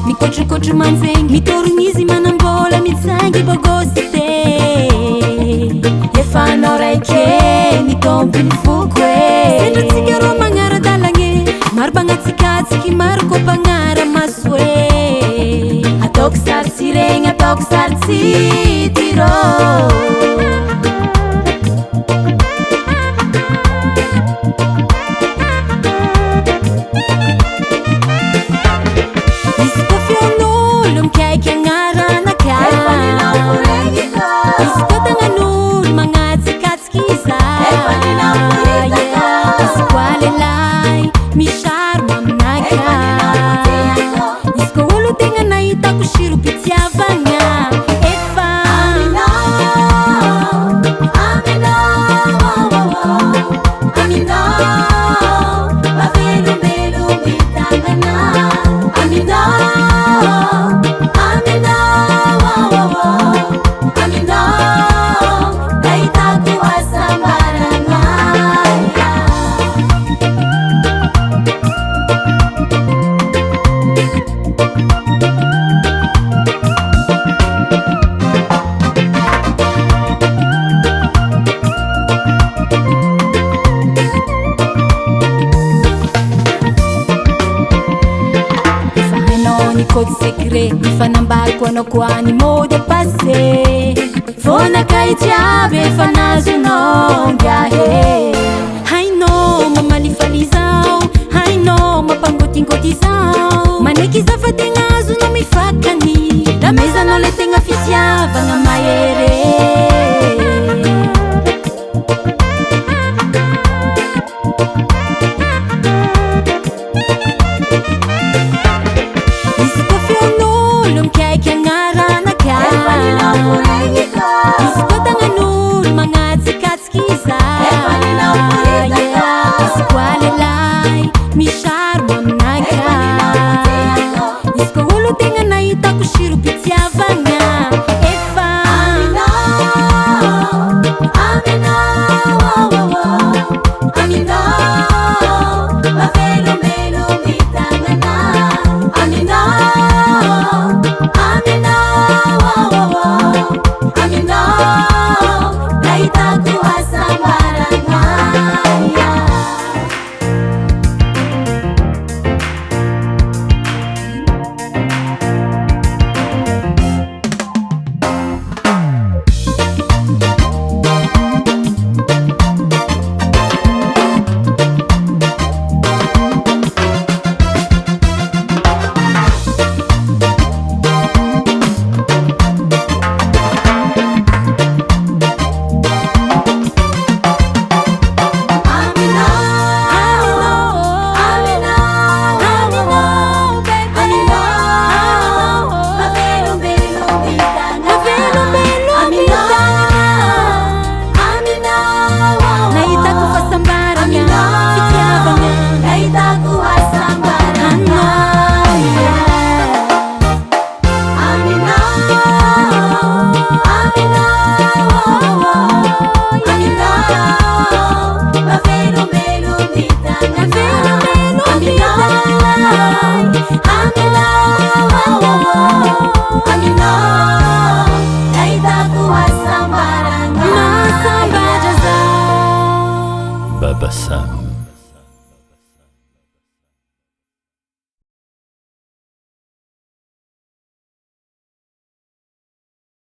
Mikotrokotro manzegny mitorogny izy manambola mitsangy bogosy te efa anao raiky mitompiny foko sendratsika rô magnaradalagny maro bagnatsikatsiky maro koa bagnara maso ataoko sary tsy regny ataoko sary tsy tyrô code secret mifanambariko anao koa ny mot de passé vonakay jiaby efa nazonao ngiahe hainao mamalifalizao hainao mampangotingotizao maneky zafategna